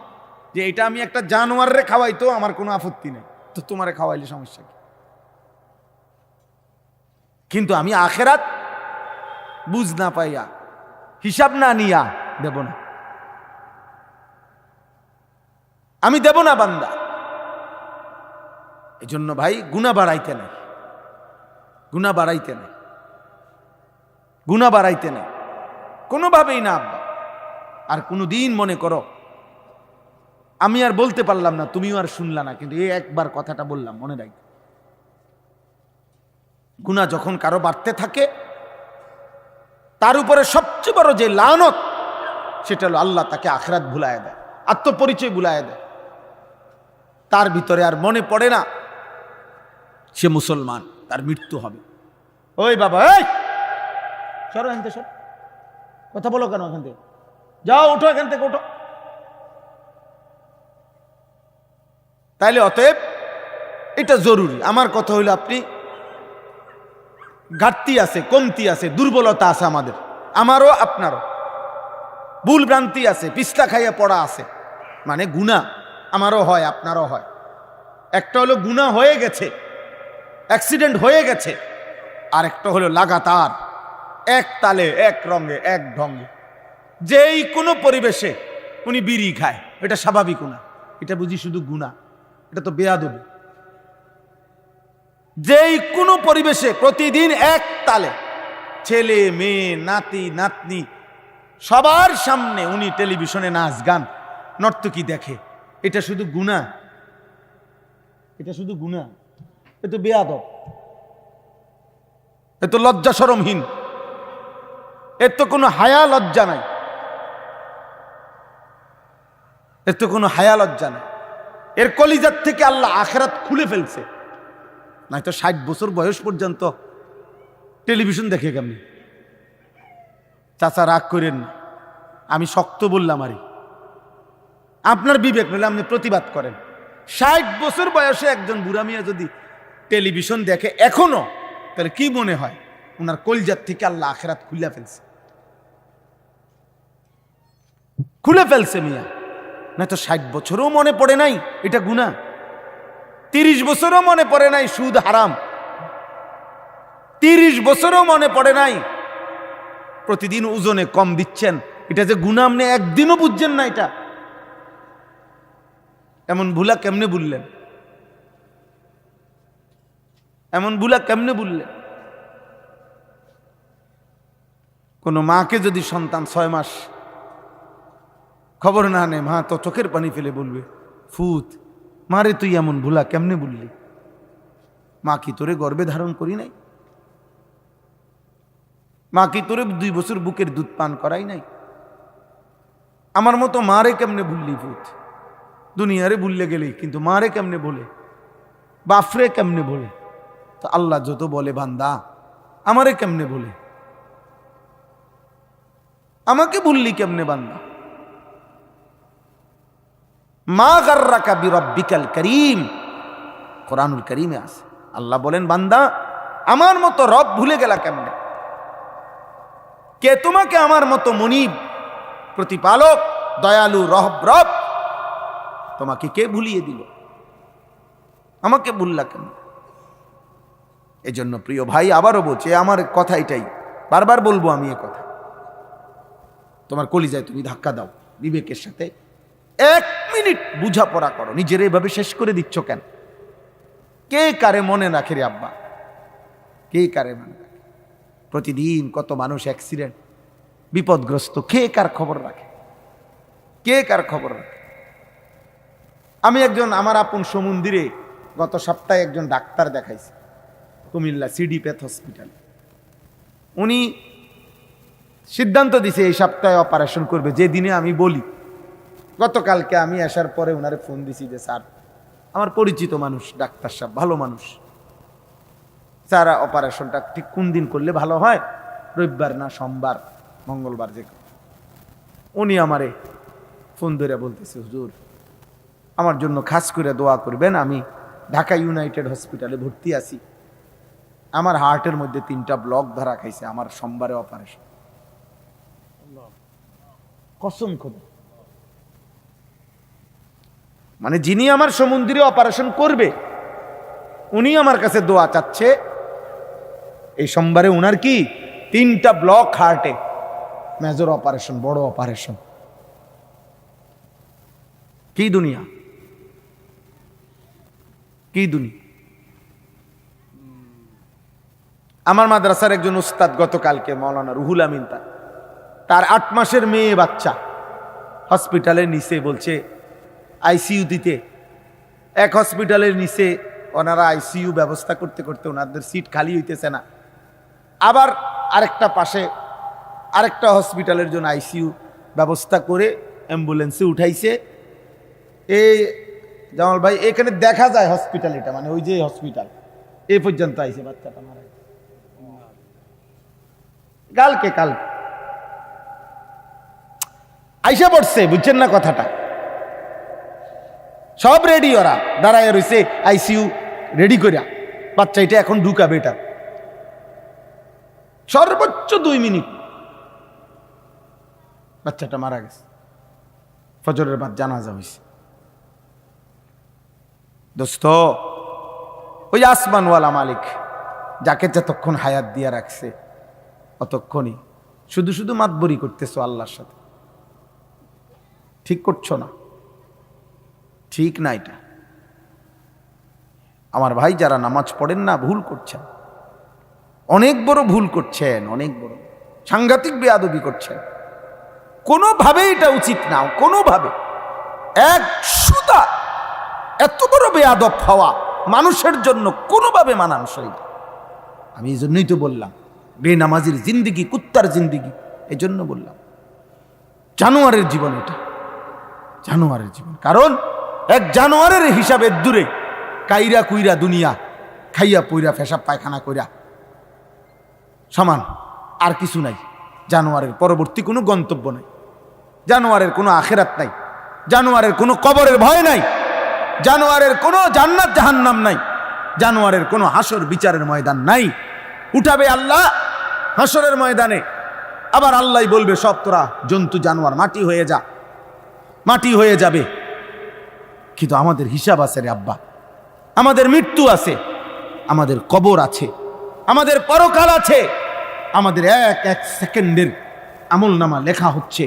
যে এটা আমি একটা জানোয়ারে খাওয়াইতো আমার কোনো আপত্তি নেই, তো তোমারে খাওয়াইলে সমস্যা কি? কিন্তু আমি আখেরাত বুঝ না পাইয়া, হিসাব না নিয়া দেব না, আমি দেব না বান্দা। এই জন্য ভাই গুনাহ বাড়াইতে নাই, গুনাহ বাড়াইতে নাই, গুনাহ বাড়াইতে নাই কোনোভাবেই না আব্বা। আর কোনোদিন মনে করো আমি আর বলতে পারলাম না, তুমিও আর শুনলা না, কিন্তু এই একবার কথাটা বললাম, মনে রাখ, গুনাহ যখন কারো বাড়তে থাকে তার উপরে সবচেয়ে বড় যে লানত, সেটা হলো আল্লাহ তাকে আখিরাত ভুলায় দেয়, আত্মপরিচয় ভুলায় দেয়। তার ভিতরে আর মনে পড়ে না সে মুসলমান, তার মৃত্যু হবে। ওই বাবা, এই সরো এখান থেকে, সর, কথা বলো কেন এখান থেকে? যাও, উঠো এখান থেকে, উঠো। তাইলে অতএব এটা জরুরি। আমার কথা হইলো, আপনি ঘাটতি আছে, কমতি আছে, দুর্বলতা আছে আমাদের, আমারও আপনারও ভুল ভ্রান্তি আছে, পিছলা খাইয়া পড়া আছে, মানে গুনাহ আমারও হয় আপনারও হয়। একটা হলো গুনাহ হয়ে গেছে, অ্যাক্সিডেন্ট হয়ে গেছে, আর একটা হলো লাগাতার এক তালে, এক রঙে, এক ঢঙ্গে, যেই কোনো পরিবেশে উনি বিড়ি খায়, এটা স্বাভাবিক না, এটা বুঝি শুধু গুনাহ, এটা তো বেয়াদবি। যেই কোনো পরিবেশে প্রতিদিন এক তালে, ছেলে মেয়ে নাতি নাতনি সবার সামনে উনি টেলিভিশনে নাচ গান নর্তকী দেখে, এটা শুধু গুনাহ, এটা শুধু গুনাহ, এ তো বেয়াদব, এ তো লজ্জা শরমহীন, এর তো কোনো হায়া লজ্জা নাই, এর তো কোনো হায়া লজ্জা নাই। এর কলিজার থেকে আল্লাহ আখিরাত খুলে ফেলছে, নয়তো 60 বছর বয়স পর্যন্ত টেলিভিশন দেখে কেমনি? চাচা রাগ করেন না, আমি শক্ত বললাম, আরে আপনার বিবেক নিলে আপনি প্রতিবাদ করেন। 60 বছর বয়সে একজন বুড়া মিয়া যদি টেলিভিশন দেখে এখনো, তাহলে কি মনে হয় ওনার কলিজার থেকে আল্লাহ আখিরাত খুলে ফেলছে, খুলে ফেলছে মিয়া। নয়তো 60 বছরও মনে পড়ে নাই এটা গুনাহ, 30 বছরও মনে পড়ে নাই সুদ হারাম, 30 বছরও মনে পড়ে নাই প্রতিদিন ওজনে কম দিচ্ছেন, এটা যে গুনাহ আপনি একদিনও বুঝছেন না। এটা এমন ভুলা কেমনে বললেন? এমন ভুলা কেমনে বললেন? কোন মাকে যদি সন্তান 6 মাস খবর না নেয়, মা তো চোখের পানি ফেলে বলবে, ফুত মারে তুই এমন ভুলা কেমনে বললি? মা কি তোরে গর্ভে ধারণ করি নাই? মা কি তোরে 2 বছর বুকের দুধ পান করাই নাই? আমার মতো মারে কেমনে ভুললি ফুত? দুনিয়ারে ভুললে গেলি, কিন্তু মারে কেমনে বলে, বাফরে কেমনে বলে? তো আল্লাহ যত বলে, বান্দা আমারে কেমনে বলে, আমাকে ভুললি কেমনে বান্দা? মা গাররাকা বিরাব্বিকাল করিম, কোরআনুল কারীমে আছে। আল্লাহ বলেন, বান্দা আমার মতো রব ভুলে গেলা কেমনে? কে তোমাকে আমার মতো মুনিব, প্রতিপালক, দয়ালু, রব তোমাকে কে ভুলিয়ে দিল? আমাকে ভুললা কেন? এজন্য প্রিয় ভাই, আবারও বলছি, আমার কথা এটাই, বারবার বলবো আমি এ কথা, তোমার কলিজায় তুমি ধাক্কা দাও, বিবেকের সাথে 1 মিনিট বুঝাপড়া করো। নিজের এইভাবে শেষ করে দিচ্ছ কেন? কে কারে মনে রাখে রে আব্বা? কে কারে মনে রাখে? প্রতিদিন কত মানুষ অ্যাক্সিডেন্ট, বিপদগ্রস্ত, কে কার খবর রাখে? কে কার খবর রাখে? আমি একজন আমার আপন সমুন্দিরে গত সপ্তাহে একজন ডাক্তার দেখাইছি, কুমিল্লা সিডি প্যাথ হসপিটাল। উনি সিদ্ধান্ত দিছে এই সপ্তাহে অপারেশন করবে, যে দিনে আমি বলি। গতকালকে আমি আসার পরে ওনারে ফোন দিছি যে স্যার, আমার পরিচিত মানুষ, ডাক্তার সাহেব ভালো মানুষ, স্যার অপারেশনটা ঠিক কোন দিন করলে ভালো হয়? রবিবার না সোমবার, মঙ্গলবার, যে উনি আমারে ফোন ধরে বলতেছে, হুজুর আমার জন্য খাস করে দোয়া করবেন, আমি ঢাকা ইউনাইটেড হসপিটালে ভর্তি আছি, আমার হার্টের মধ্যে 3টা ব্লক ধরা খাইছে, আমার সোমবারে অপারেশন। কসম খোদা, মানে যিনি আমার সমুদ্রে অপারেশন করবে উনি আমার কাছে দোয়া চাচ্ছে, এই সোমবারে উনার কি 3টা ব্লক হার্টে, মেজর অপারেশন, বড় অপারেশন। কি দুনিয়া, কি দুনিয়া। আমার মাদ্রাসার একজন উস্তাদ গতকালকে, মাওলানা রুহুল আমিন, তার 8 মাসের মেয়ে বাচ্চা হসপিটালের নিচে, বলছে আইসিইউ দিতে। এক হসপিটালের নিচে ওনারা আইসিইউ ব্যবস্থা করতে করতে ওনাদের সিট খালি হইতেছে না, আবার আরেকটা পাশে আরেকটা হসপিটালের জন্য আইসিইউ ব্যবস্থা করে অ্যাম্বুলেন্সে উঠাইছে। এই জামাল ভাই, এখানে দেখা যায় হসপিটাল, এটা মানে ওই যে হসপিটাল, এই পর্যন্ত আইছে বাচ্চাটা মারা গেছে। কালকে আইসা পড়ছে, বুঝছেন না কথাটা? সব রেডি, ওরা দাঁড়ায় রয়েছে আইসিইউ রেডি করিয়া, বাচ্চা এটা এখন ঢুকাবে, এটা সর্বোচ্চ 2 মিনিট বাচ্চাটা মারা গেছে। ফজরের বাদ জানাজা হয়েছে। দোস্ত, ওই আসমানওয়ালা মালিক যাকে যতক্ষণ হায়াত দিয়া রাখছে অতক্ষণই শুধু শুধু মাতবরি করতেছো আল্লাহর সাথে, ঠিক করছো না, ঠিক না এটা। আমার ভাই, যারা নামাজ পড়েন না, ভুল করছেন, অনেক বড় ভুল করছেন, অনেক বড় সাংঘাতিক বেয়াদবি করছেন। কোনোভাবে এটা উচিত না, কোনোভাবে। এক সুদা এত বড় বেয়াদব হওয়া মানুষের জন্য কোনোভাবে মানানসই না। আমি এই জন্যই তো বললাম, বেনামাজির জিন্দিগি কুত্তার জিন্দিগি, এই জন্য বললাম জানোয়ারের জীবন এটা, জানোয়ারের জীবন। কারণ এক জানোয়ারের হিসাবে দূরে, কাইরা কুইরা দুনিয়া, খাইয়া পইরা ফেসাব পায়খানা কইরা সমান, আর কিছু নাই। জানোয়ারের পরবর্তী কোনো গন্তব্য নাই, জানোয়ারের কোনো আখেরাত নাই, জানোয়ারের কোনো কবরের ভয় নাই, জানোয়ারের কোনো জান্নাত জাহান্নাম নাই, জানোয়ারের কোনো হাসর বিচারের ময়দান নাই। উঠাবে আল্লাহ হাসরের ময়দানে, আবার আল্লাহ বলবে সব তোরা জন্তু জানোয়ার মাটি হয়ে যা, মাটি হয়ে যাবে। কিন্তু আমাদের হিসাব আছে রে আব্বা, আমাদের মৃত্যু আছে, আমাদের কবর আছে, আমাদের পরকাল আছে, আমাদের এক এক সেকেন্ডের আমল নামা লেখা হচ্ছে।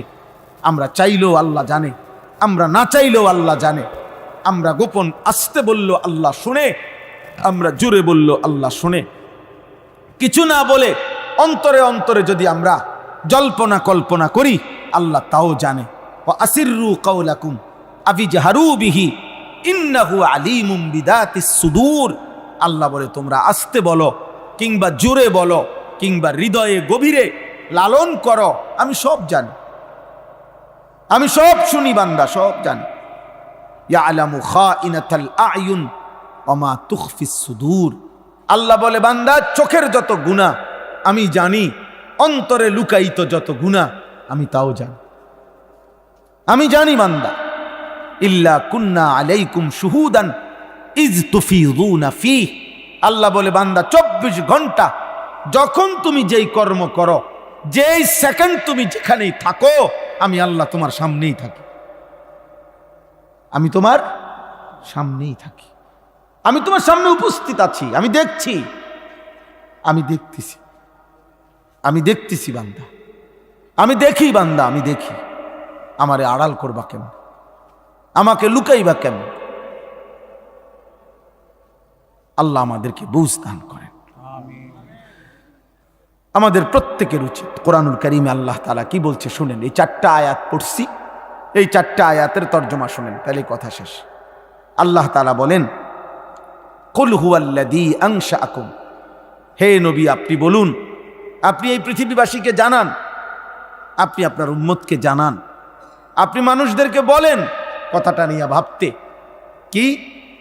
আমরা চাইলেও আল্লাহ জানে, আমরা না চাইলেও আল্লাহ জানে। আমরা গোপন আস্তে বললো আল্লাহ শুনে, আমরা জোরে বললো আল্লাহ শুনে। কিছু না বলে অন্তরে অন্তরে যদি আমরা জল্পনা কল্পনা করি, আল্লাহ তাও জানে। আসিররু কাওলাকুম আবিজহারু বিহি ইন্নাহু আলিমুম বিদাতিস সুদূর। আল্লাহ বলে তোমরা আস্তে বলো কিংবা জোরে বলো কিংবা হৃদয়ে গভীরে লালন করো, আমি সব জানি, আমি সব শুনি বান্দা, সব জানি। ইয়ালামু খাইনাতাল আয়ুন ওয়া মা তুখফিস সুদূর। আল্লাহ বলে বান্দা, চোখের যত গুনাহ আমি জানি, অন্তরে লুকায়িত যত গুনাহ আমি তাও জানি, আমি জানি বান্দা। ইল্লা কুন্না আলাইকুম শুহুদান ইজ তুফিযুনা ফীহ। আল্লাহ বলে বান্দা 24 ঘন্টা যখন তুমি যেই কর্ম করো, যেই সেকেন্ড তুমি যেখানেই থাকো, আমি আল্লাহ তোমার সামনেই থাকি, আমি তোমার সামনেই থাকি, আমি তোমার সামনে উপস্থিত আছি, আমি দেখছি, আমি দেখতেছি, আমি দেখতেছি বান্দা, আমি দেখি বান্দা, আমি দেখি। আমারে আড়াল করবা কেমন, আমাকে লুকাইবা কেমন? আল্লাহ আমাদেরকে বুঝ দান করেন। আমাদের প্রত্যেকের উচিত কোরআনুল কারীমে আল্লাহ তাআলা কি বলছে শুনেন। এই 4টা আয়াত পড়ছি, এই 4টা আয়াতের তর্জমা শুনেন, তাহলে কথা শেষ। আল্লাহ তাআলা বলেন, কুল হুয়াল্লাযী আনশাআকুম। হে নবী, আপনি বলুন, আপনি এই পৃথিবীবাসীকে জানান, আপনি আপনার উম্মতকে জানান, আপনি মানুষদেরকে বলেন কথাটা নিয়ে ভাবতে, কি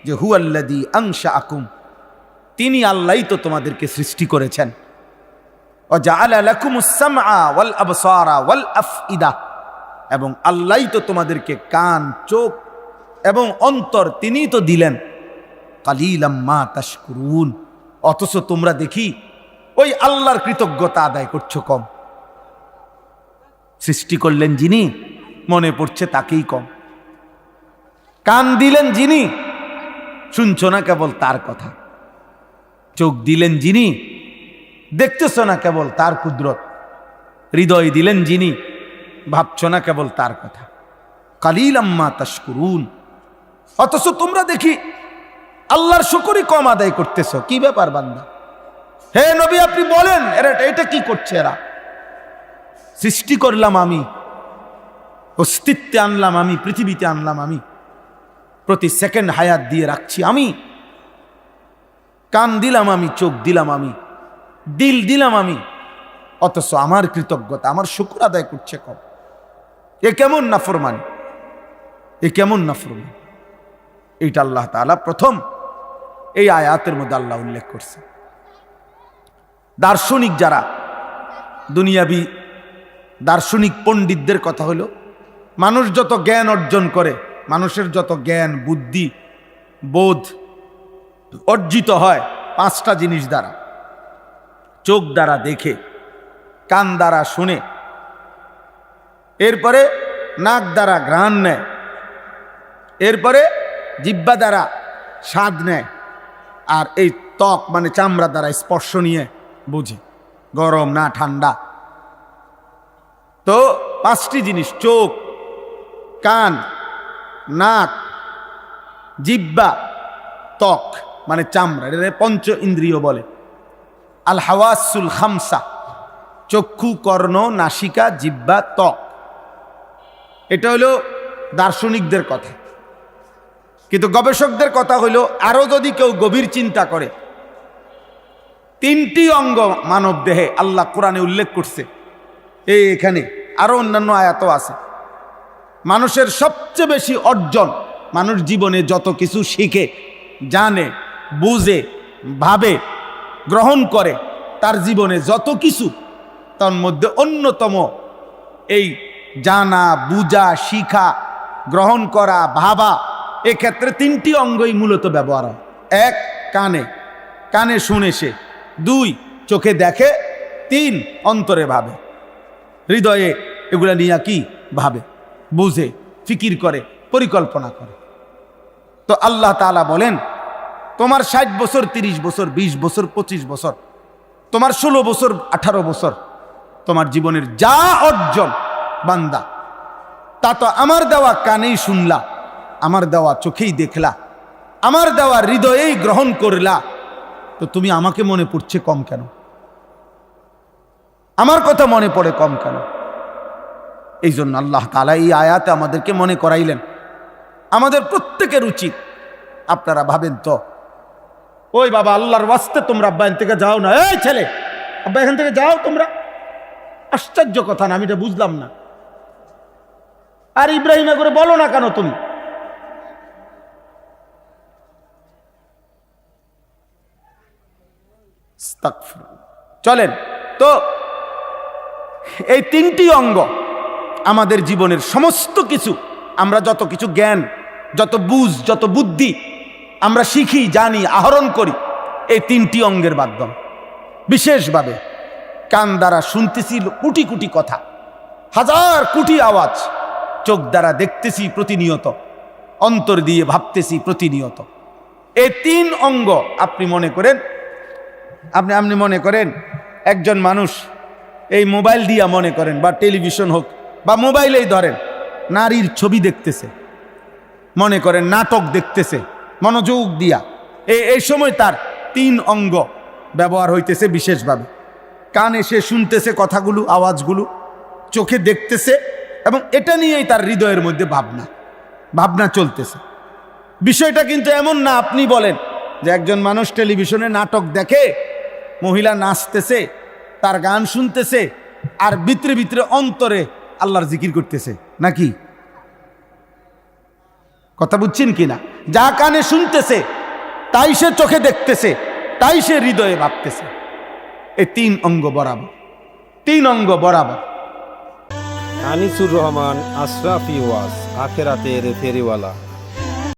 যে হুয়াল্লাযী আনশাআকুম, তিনি আল্লাহই তো তোমাদেরকে সৃষ্টি করেছেন। ওয়া জাআলা লাকুমুস সামআ ওয়াল আবসারা ওয়াল আফইদা, এবং আল্লাহই তো তোমাদেরকে কান, চোখ এবং অন্তর তিনিই তো দিলেন। কালিলাম মা তাশকুরুন, অথচ তোমরা দেখি ওই আল্লাহর কৃতজ্ঞতা আদায় করছো কম। সৃষ্টি করলেন যিনি, মনে পড়ছে তাকেই কম। কান দিলেন যিনি, শুনছো না কেবল তার কথা। চোখ দিলেন যিনি, দেখতেছ না কেবল তার কুদরত। হৃদয় দিলেন যিনি, ভাবছ না কেবল তার কথা। কালিলাম মা তাশকুরুন, অথচ তোমরা দেখি আল্লাহর শুকরই কম আদায় করতেছ। কি ব্যাপার বান্দা? হে নবী, আপনি বলেন এটা কি করছে এরা? সৃষ্টি করলাম আমি, অস্তিত্বে আনলাম আমি, পৃথিবীতে আনলাম আমি, প্রতি সেকেন্ড হায়াত দিয়ে রাখছি আমি, কান দিলাম আমি, চোখ দিলাম আমি, দিল দিলাম আমি, অথচ আমার কৃতজ্ঞতা, আমার শুকর আদায় করছে কম। এ কেমন নাফরমানি, এ কেমন নাফরমানি? এইটা আল্লাহ তাআলা প্রথম এই আয়াতের মধ্যে আল্লাহ উল্লেখ করছে। দার্শনিক যারা, দুনিয়াবি দার্শনিক পণ্ডিতদের কথা হলো, মানুষ যত জ্ঞান অর্জন করে, মানুষের যত জ্ঞান, বুদ্ধি, বোধ অর্জিত হয় পাঁচটা জিনিস দ্বারা। চোখ দ্বারা দেখে, কান দ্বারা শুনে, এরপরে নাক দ্বারা ঘ্রাণ নেয়, এরপরে জিহ্বা দ্বারা স্বাদ নেয়, আর এই ত্বক মানে চামড়া দ্বারা স্পর্শ নিয়ে বুঝে গরম না ঠান্ডা। তো পাঁচটি জিনিস, চোখ, কান, নাক, জিহ্বা, ত্বক মানে চামড়া, এটা পঞ্চ ইন্দ্রিয় বলে। আল হাওয়াসুল খামসা, চক্ষু, কর্ণ, নাসিকা, জিহ্বা, ত্বক। এটা হলো দার্শনিকদের কথা। কিন্তু গবেষকদের কথা হলো, আরো যদি কেউ গভীর চিন্তা করে, তিনটি অঙ্গ মানব দেহে আল্লাহ কোরআনে উল্লেখ করছে। এখানে আরো অন্যান্য আয়াতও আছে। মানুষের সবচেয়ে বেশি অর্জন, মানুষ জীবনে যত কিছু শিখে, জানে, বুঝে, ভাবে, গ্রহণ করে, তার জীবনে যত কিছু, তার মধ্যে অন্যতম এই জানা, বুঝা, শিখা, গ্রহণ করা, ভাবা, এক্ষেত্রে তিনটি অঙ্গই মূলত ব্যবহার হয়। এক, কানে, কানে শুনে সে। দুই, চোখে দেখে। তিন, অন্তরে ভাবে, হৃদয়ে এগুলা নিয়ে কি ভাবে, বুঝে, ফিকির করে, পরিকল্পনা করে। তো আল্লাহ তাআলা বলেন, তোমার 60 বছর, 30 বছর, 20 বছর, 25 বছর, তোমার 16 বছর, 18 বছর, তোমার জীবনের যা অর্জন বান্দা, তা তো আমার দেওয়া কানেই শুনলা, আমার দেওয়া চোখেই দেখলা, আমার দেওয়া হৃদয়েই গ্রহণ করলা। তো তুমি আমাকে মনে পড়ছে কম কেন? আমার কথা মনে পড়ে কম কেন? এই জন্য আল্লাহ তাআলা এই আয়াতে আমাদেরকে মনে করাইলেন। আমাদের প্রত্যেকের উচিত, আপনারা ভাবেন তো, ওই বাবা আল্লাহর ওয়াস্তে তোমরা আব্বা এখান থেকে যাও না, এই ছেলে আব্বা এখান থেকে যাও তোমরা। আশ্চর্য কথা না? আমি এটা বুঝলাম না। আর ইব্রাহিম করে বলো না কেন তুমি? চলেন তো, এই তিনটি অঙ্গ আমাদের জীবনের সমস্ত কিছু, আমরা যত কিছু জ্ঞান, যত বুঝ, যত বুদ্ধি আমরা শিখি, জানি, আহরণ করি, এই তিনটি অঙ্গের মাধ্যমে। বিশেষভাবে কান দ্বারা শুনতেছি কোটি কোটি কথা, হাজার কোটি আওয়াজ, চোখ দ্বারা দেখতেছি প্রতিনিয়ত, অন্তর দিয়ে ভাবতেছি প্রতিনিয়ত। এই তিন অঙ্গ আপনি মনে করেন, আপনি মনে করেন একজন মানুষ এই মোবাইল দিয়া মনে করেন, বা টেলিভিশন হোক বা মোবাইলেই ধরেন, নারীর ছবি দেখতেছে, মনে করেন নাটক দেখতেছে মনোযোগ দিয়া। এই সময় তার তিন অঙ্গ ব্যবহার হইতেছে বিশেষভাবে। কানে সে শুনতেছে কথাগুলো, আওয়াজগুলো, চোখে দেখতেছে, এবং এটা নিয়েই তার হৃদয়ের মধ্যে ভাবনা চলতেছে। বিষয়টা কিন্তু এমন না আপনি বলেন যে একজন মানুষ টেলিভিশনে নাটক দেখে, মহিলা নাচতেছে, তার গান শুনতেছে, আর ভিতরে ভিতরে অন্তরে আল্লাহর জিকির করতেছে, নাকি? কথা বুঝছেন কিনা? যা কানে শুনতেছে তাই সে চোখে দেখতেছে, তাই সে হৃদয়ে ভাবতেছে। এই তিন অঙ্গ বরাবর, তিন অঙ্গ বরাবর। আনিসুর রহমান, আশরাফি ওয়াজ, আখেরাতের ফেরিওয়ালা।